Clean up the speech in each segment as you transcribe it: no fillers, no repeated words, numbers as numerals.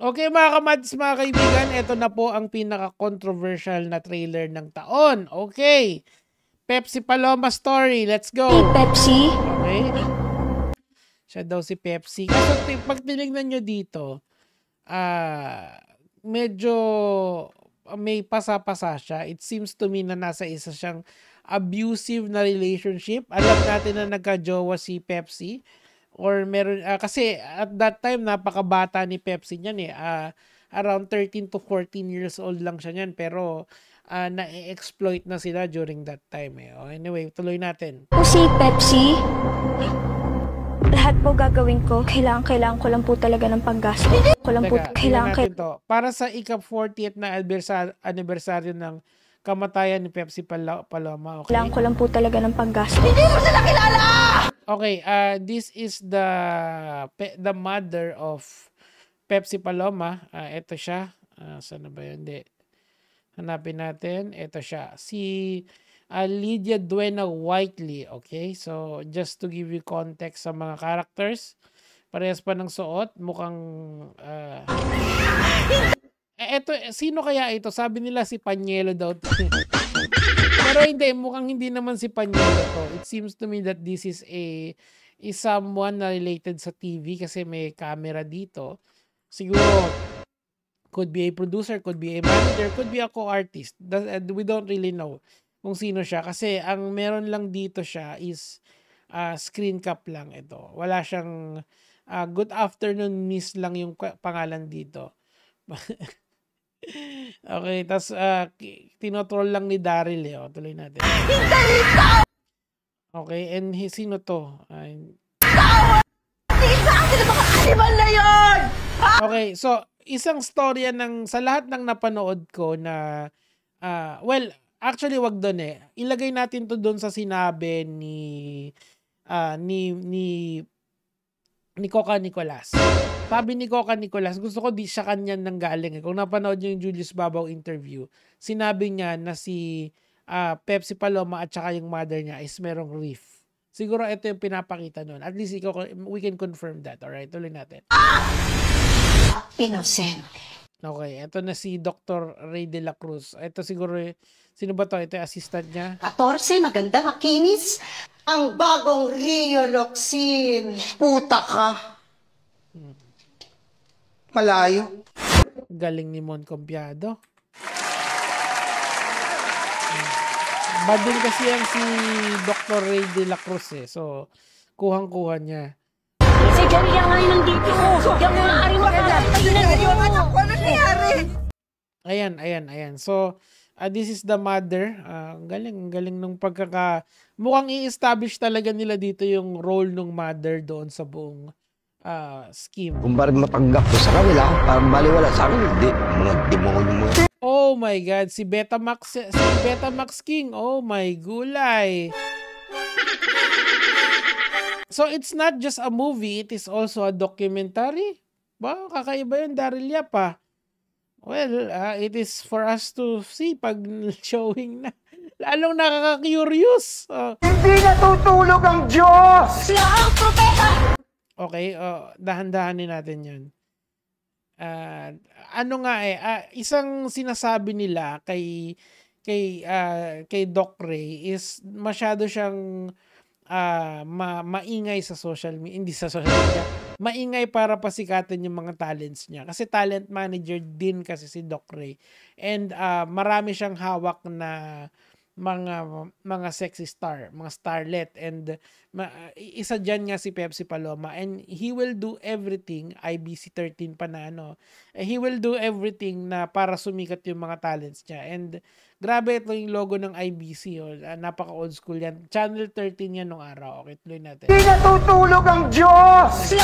Okay mga kamads, mga kaibigan, ito na po ang pinaka-controversial na trailer ng taon. Okay, Pepsi Paloma story, let's go! Hey, Pepsi? Okay. Siya daw si Pepsi. Kasi pag tinignan nyo dito, medyo may pasa-pasa siya. It seems to me na nasa isa siyang abusive na relationship. Alam natin na nagka-jowa si Pepsi. Or meron, kasi at that time, napakabata ni Pepsi niyan eh. Around 13 to 14 years old lang siya niyan. Pero na-exploit na sila during that time eh. Anyway, tuloy natin. Si Pepsi? Lahat po gagawin ko. Kailangan ko lang po talaga ng panggasto. Kailangan to. Para sa ika-40th na anniversary ng kamatayan ni Pepsi Paloma. Okay? Kailangan ko lang po talaga ng panggasto. Hindi mo sila kilala! Okay, this is the mother of Pepsi Paloma. Ito siya. Saan na ba yun? Hindi. Hanapin natin. Ito siya. Si Lydia Duena Whiteley. Okay, so just to give you context sa mga characters. Parehas pa ng suot. Mukhang... sino kaya ito? Sabi nila si Panyelo daw. Pero hindi, mukhang hindi naman si Panyelo to. It seems to me that this is someone na related sa TV kasi may camera dito. Siguro, could be a producer, could be a manager, could be a co-artist. We don't really know kung sino siya. Kasi ang meron lang dito siya is screen cap lang ito. Wala siyang good afternoon miss lang yung pangalan dito. Okay, tas tinotroll lang ni Daryl eh. Tuloy natin. Okay, and sino to? Okay, so isang storya ng sa lahat ng napanood ko na well, actually wag doon eh. Ilagay natin to doon sa sinabi ni Coca Nicolas. Sabi ni Coca Nicolas, gusto ko di siya kanyan nang galing. Kung napanood niyo yung Julius Babaw interview, sinabi niya na si Pepsi Paloma at saka yung mother niya is merong riff. Siguro ito yung pinapakita nun. At least we can confirm that. Alright, tuloy natin. Innocent. Okay, ito na si Dr. Ray de la Cruz. Ito siguro, sino ba to? Ito yung assistant niya. 14, maganda, makinis. Ang bagong Rio Roxin. Puta ka. Malayo. Galing ni Mon Compiado. Badin kasi yan si Dr. Ray de la Cruz eh. So, kuhang-kuha niya. Si Jaria nga yun nandito. Yung mga ari mo Ayan. So, this is the mother. Galing nung mukhang i-establish talaga nila dito yung role ng mother doon sa buong scheme. Kung bakit matanggap ko sa kanila, parang baliwala sa akin, hindi. Mga demonyo mo. Oh my God, si Betamax King. Oh my gulay. So it's not just a movie, it is also a documentary. Ba, kakaiba yun, Daryl Yapa. Well, it is for us to see pag showing na. Lalong nakaka-curious. Hindi natutulog ang Diyos! Okay, dahan-dahanin natin yun. Ano nga isang sinasabi nila kay Doc Ray is masyado siyang maingay sa social media, hindi sa social media, maingay para pasikatin yung mga talents niya. Kasi talent manager din kasi si Doc Ray. And marami siyang hawak na mga sexy star, mga starlet, and isa dyan nga si Pepsi Paloma, and he will do everything, IBC 13 pa na he will do everything na para sumikat yung mga talents niya. And grabe ito yung logo ng IBC, napaka old school yan, channel 13 yan nung araw. Okay, tuloy natin. Hindi natutulog ang Diyos!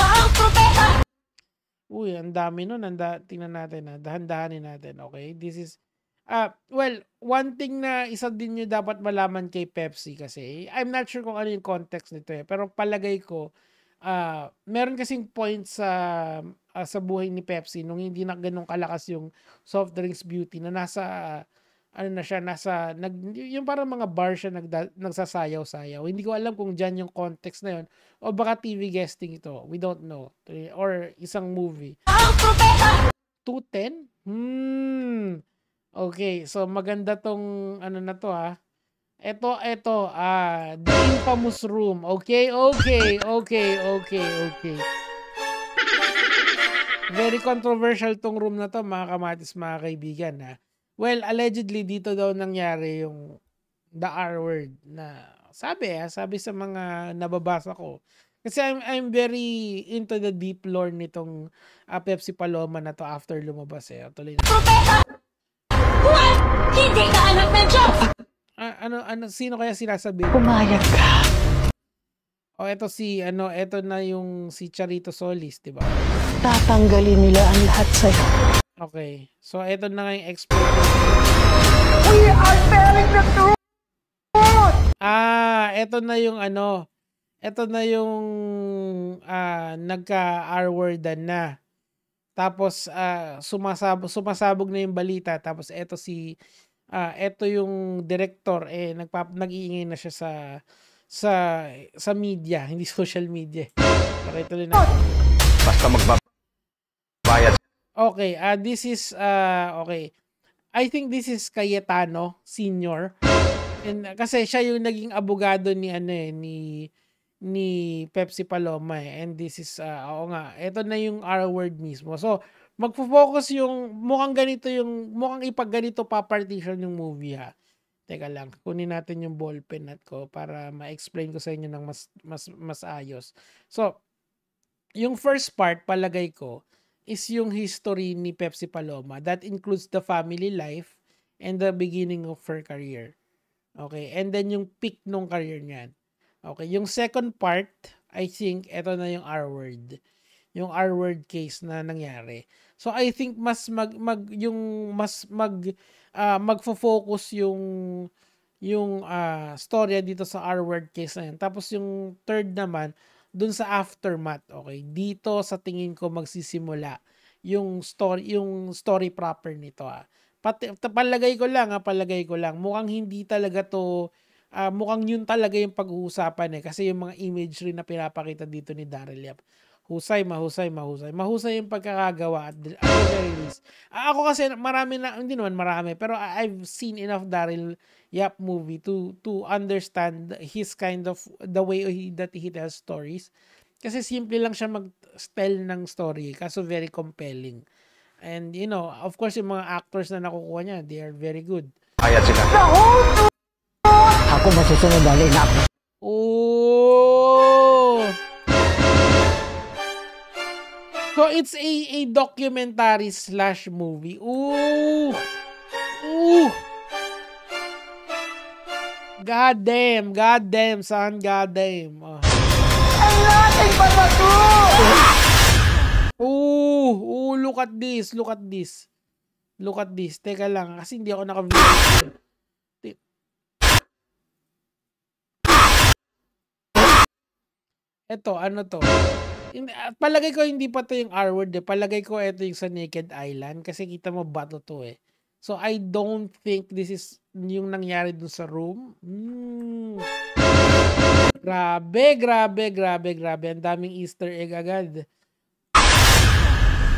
Uy, ang dami nun. Tingnan natin dahan-dahanin natin. Okay, this is well, one thing na isa din nyo dapat malaman kay Pepsi kasi, I'm not sure kung ano yung context nito pero palagay ko, meron kasing point sa buhay ni Pepsi nung hindi na ganun kalakas yung soft drinks beauty na nasa, yung parang mga bar siya nagsasayaw-sayaw. Hindi ko alam kung dyan yung context na yun o baka TV guesting ito. We don't know. Or isang movie. 210? Okay, so maganda 'tong ano na 'to, Eto, The Infamous Room. Okay. Very controversial 'tong room na 'to, mga kamatis, mga kaibigan, Well, allegedly dito daw nangyari yung the R word na sabi sa mga nababasa ko. Kasi I'm very into the deep lore nitong Pepsi Paloma na 'to after lumabas, Tuloy na. What? Hindi ka anak ng Diyos! Ano, sino kaya sinasabi? Pumayag ka. Eto na yung si Charito Solis, 'di ba? Tatanggalin nila ang lahat sa'yo. Okay. So eto na nga yung expert. We are telling the truth! Eto na yung nagka-R-wordan na. Tapos sumasabog na yung balita, tapos eto yung director nag-iingay na siya sa media, hindi social media. Okay, tuloy na. Basta magbabayad. Okay, this is okay. I think this is Cayetano Senior. And kasi siya yung naging abogado ni Pepsi Paloma, and this is oo nga, ito na yung R word mismo. So magfo-focus yung mukhang ipagganito pa-partition yung movie, Teka lang, kunin natin yung ballpen ko para ma-explain ko sa inyo ng mas ayos. So yung first part, palagay ko, is yung history ni Pepsi Paloma. That includes the family life and the beginning of her career. Okay, and then yung peak nung career niyan. Okay, yung second part, I think ito na yung R word. Yung R word case na nangyari. So I think magfo-focus yung storya dito sa R word case na yan. Tapos yung third naman dun sa aftermath, okay? Dito sa tingin ko magsisimula yung story proper nito, palagay ko lang, mukhang hindi talaga to, mukhang yun talaga yung pag-uusapan, kasi yung mga imagery na pinapakita dito ni Daryl Yap, mahusay yung pagkakagawa at the very least. Ako kasi hindi naman marami, pero I've seen enough Daryl Yap movie to understand his kind of the way that he tells stories. Kasi simple lang siya mag-tell ng story, kaso very compelling. And of course, yung mga actors na nakukuha niya, they are very good. Bayad sila. Ako masusunod dali na ako. Oh! So it's a documentary / movie. Ooh! God damn, son, god damn. Ang laking babato! Look at this. Teka lang, kasi hindi ako naka-video. Ito, ano to? Palagay ko hindi pa to yung R word, Palagay ko ito yung sa Naked Island kasi kita mo bato to, So I don't think this is yung nangyari dun sa room. Grabe. Ang daming Easter egg agad.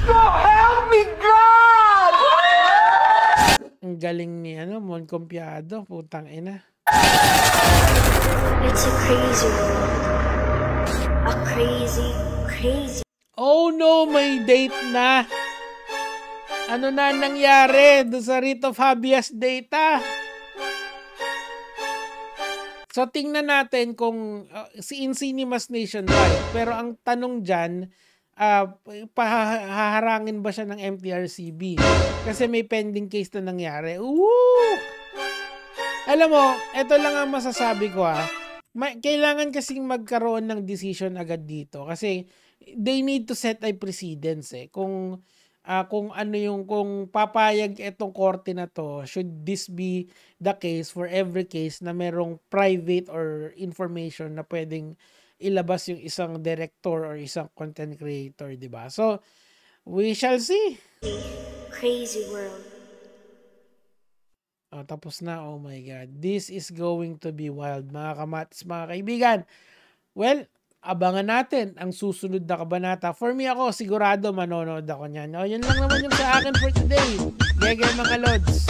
So help me God! Ang galing ni Mon Compiado, putang ina. It's a crazy world. A crazy. Oh no, may date na. Ano na nangyari doon sa Rito Fabias data? So tingnan natin kung in Cinemas Nationwide. Pero ang tanong dyan, pahaharangin ba siya ng MTRCB? Kasi may pending case na nangyari. Alam mo, ito lang ang masasabi ko, kailangan kasing magkaroon ng decision agad dito. Kasi they need to set a precedence, kung papayag itong korte na to, should this be the case for every case na merong private or information na pwedeng ilabas yung isang director or isang content creator, di ba? So, we shall see. Crazy world. Tapos na, oh my God. This is going to be wild, mga kamatis, mga kaibigan. Well, abangan natin ang susunod na kabanata. For me ako, sigurado manonood ako niyan. O, yun lang naman yung sa akin for today. Gege mga lods.